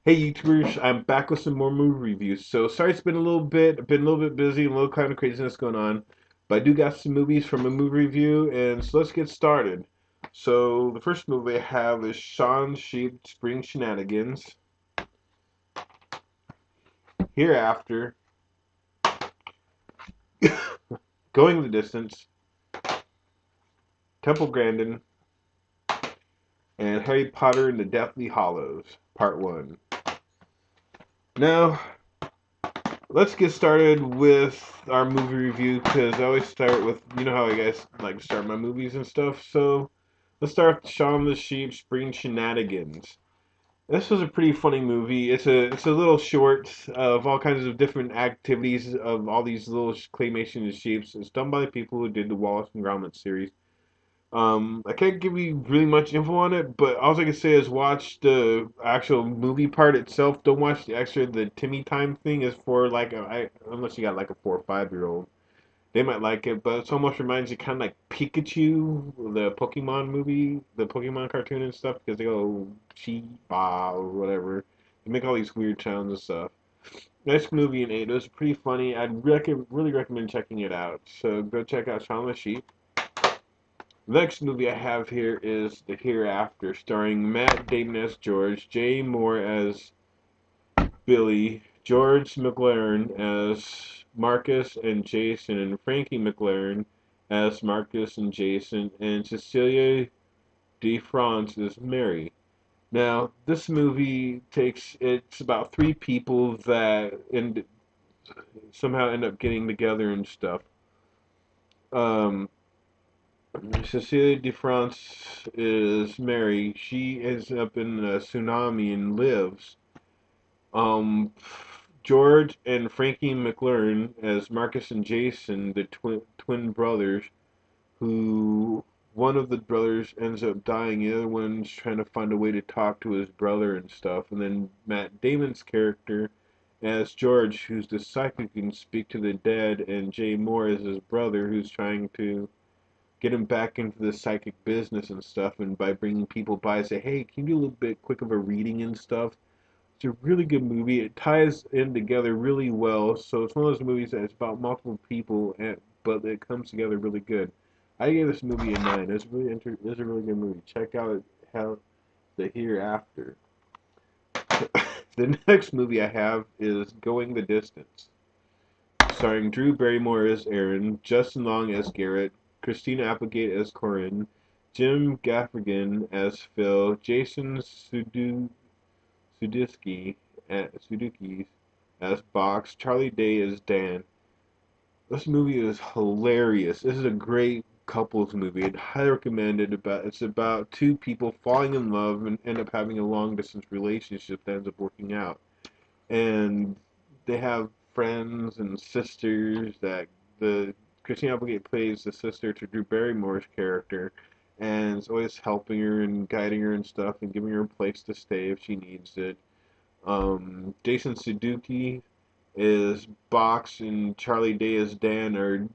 Hey YouTubers, I'm back with some more movie reviews. So sorry it's been a little bit busy, a little kind of craziness going on, but I do got some movies from a movie review, and so let's get started. So the first movie I have is Shaun the Sheep Spring Shenanigans, Hereafter, Going the Distance, Temple Grandin, and Harry Potter and the Deathly Hallows, Part 1. Now, let's get started with our movie review because I always start with, you know how I guys like to start my movies and stuff. So let's start with Shaun the Sheep Spring Shenanigans. This was a pretty funny movie. It's a little short of all kinds of different activities of all these little claymation and sheeps. It's done by the people who did the Wallace and Gromit series. I can't give you really much info on it, but all I can say is watch the actual movie part itself. Don't watch the Timmy time thing is for like unless you got like a 4 or 5 year old. They might like it, but it almost reminds you kind of like Pikachu, the Pokemon movie, the Pokemon cartoon and stuff, because they go Shiba or whatever. They make all these weird sounds and stuff. Nice movie and it was pretty funny. Really recommend checking it out. So go check out Shaun the Sheep. The next movie I have here is The Hereafter, starring Matt Damon as George, Jay Moore as Billy, George McLaren as Marcus and Jason, and Frankie McLaren as Marcus and Jason, and Cecilia DeFrance as Mary. Now, this movie it's about three people that somehow end up getting together and stuff. Um, Cecilia DeFrance is Mary. She ends up in a tsunami and lives. Um, George and Frankie McLaren as Marcus and Jason, the twin brothers, who one of the brothers ends up dying, the other one's trying to find a way to talk to his brother and stuff. And then Matt Damon's character as George, who's the psychic who can speak to the dead, and Jay Moore as his brother, who's trying to get him back into the psychic business and stuff, and by bringing people by, say, hey, can you do a little bit quick of a reading and stuff? It's a really good movie. It ties in together really well. So it's one of those movies that it's about multiple people, but it comes together really good. I gave this movie a 9. It's a really good movie. Check out how the Hereafter. The next movie I have is Going the Distance, starring Drew Barrymore as Aaron, Justin Long as Garrett, Christina Applegate as Corinne, Jim Gaffigan as Phil, Jason Sudeikis as Box, Charlie Day as Dan. This movie is hilarious. This is a great couples movie. I'd highly recommend it. It's about two people falling in love and end up having a long distance relationship that ends up working out. And they have friends and sisters that the Christina Applegate plays the sister to Drew Barrymore's character, and is always helping her and guiding her and stuff and giving her a place to stay if she needs it. Jason Sudeikis is Box and Charlie Day as Dan are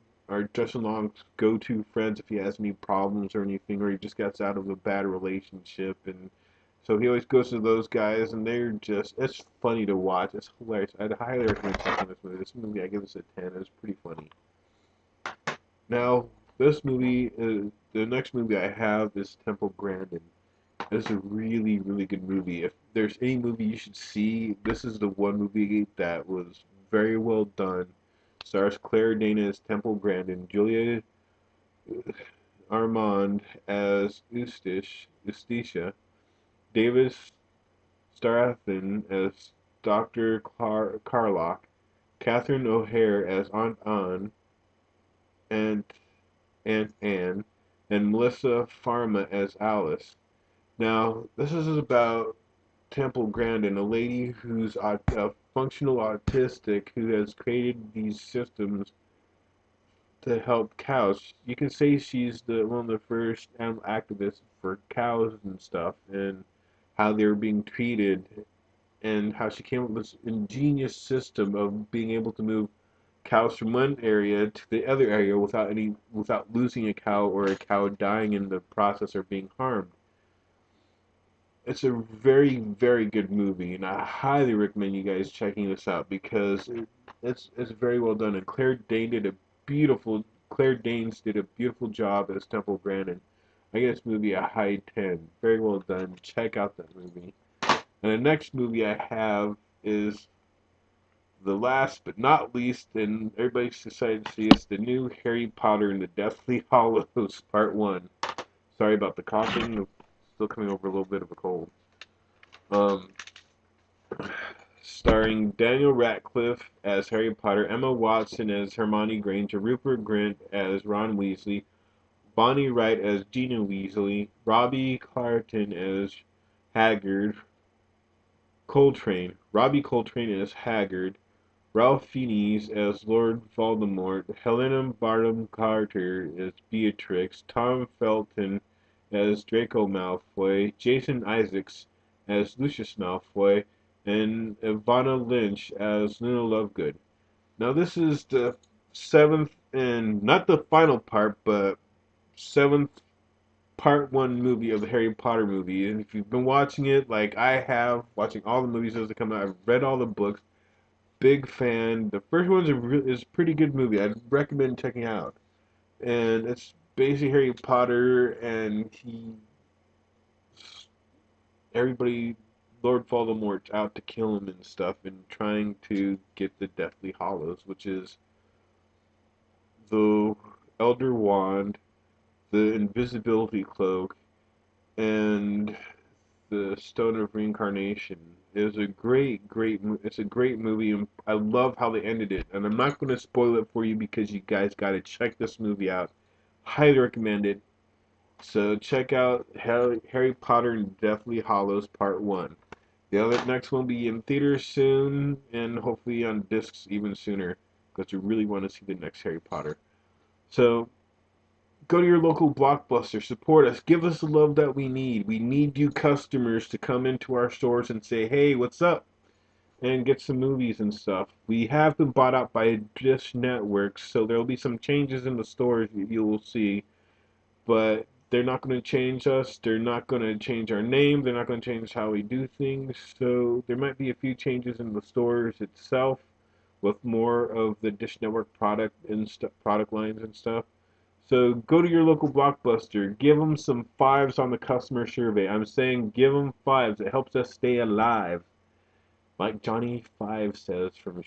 Justin Long's go-to friends if he has any problems or anything, or he just gets out of a bad relationship, and so he always goes to those guys, and it's funny to watch. It's hilarious. I'd highly recommend checking this movie. This movie, I give this a 10. It's pretty funny. Now, the next movie I have is Temple Grandin. It's a really, really good movie. If there's any movie you should see, this is the one movie that was very well done. Stars Claire Danes as Temple Grandin, Julia Armand as Eustacia, Davis Strathairn as Dr. Carlock, Catherine O'Hare as Aunt Anne, Aunt, Aunt Anne, and Melissa Pharma as Alice. Now, this is about Temple Grandin, a lady who's functional autistic who has created these systems to help cows. You can say she's one of the first animal activists for cows and stuff, and how they were being treated, and how she came up with this ingenious system of being able to move cows from one area to the other area without losing a cow or a cow dying in the process or being harmed. it's a very, very good movie, and I highly recommend you guys checking this out because it's very well done. And Claire Danes did a beautiful job as Temple Grandin. I give this movie a high 10. Very well done. Check out that movie. And the next movie I have is the last but not least, and everybody's decided to see, it's the new Harry Potter and the Deathly Hallows Part 1. Sorry about the coughing. I'm still coming over a little bit of a cold. Um, Starring Daniel Radcliffe as Harry Potter, Emma Watson as Hermione Granger, Rupert Grint as Ron Weasley, Bonnie Wright as Gina Weasley, Robbie Clarkson as Robbie Coltrane as Hagrid, Ralph Fiennes as Lord Voldemort, Helena Bonham Carter as Beatrix, Tom Felton as Draco Malfoy, Jason Isaacs as Lucius Malfoy, and Ivana Lynch as Luna Lovegood. Now this is the seventh and not the final part, but seventh part one movie of the Harry Potter movie. And if you've been watching it like I have, watching all the movies as they come out, I've read all the books. Big fan. The first one's is a pretty good movie. I'd recommend checking out. And it's basically Harry Potter, and everybody, Lord Voldemort's out to kill him and stuff, and trying to get the Deathly Hallows, which is the Elder Wand, the Invisibility Cloak, and the Stone of Reincarnation. It's a great movie, and I love how they ended it. And I'm not going to spoil it for you because you guys got to check this movie out. Highly recommend it. So check out Harry Potter and Deathly Hallows Part 1. The other next one will be in theaters soon, and hopefully on discs even sooner, because you really want to see the next Harry Potter. So go to your local Blockbuster, support us, give us the love that we need. We need you customers to come into our stores and say, hey, what's up? And get some movies and stuff. We have been bought out by Dish Network, so there will be some changes in the stores you will see, but they're not going to change us. They're not going to change our name. They're not going to change how we do things. So there might be a few changes in the stores itself with more of the Dish Network product lines and stuff. So go to your local Blockbuster. Give them some fives on the customer survey. I'm saying give them fives. It helps us stay alive. Like Johnny Five says from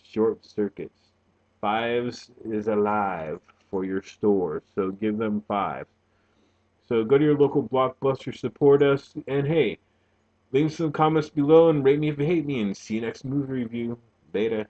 Short Circuits. Fives is alive for your store. So give them fives. So go to your local Blockbuster, support us, and hey, leave some comments below and rate me if you hate me, and see you next movie review. Later.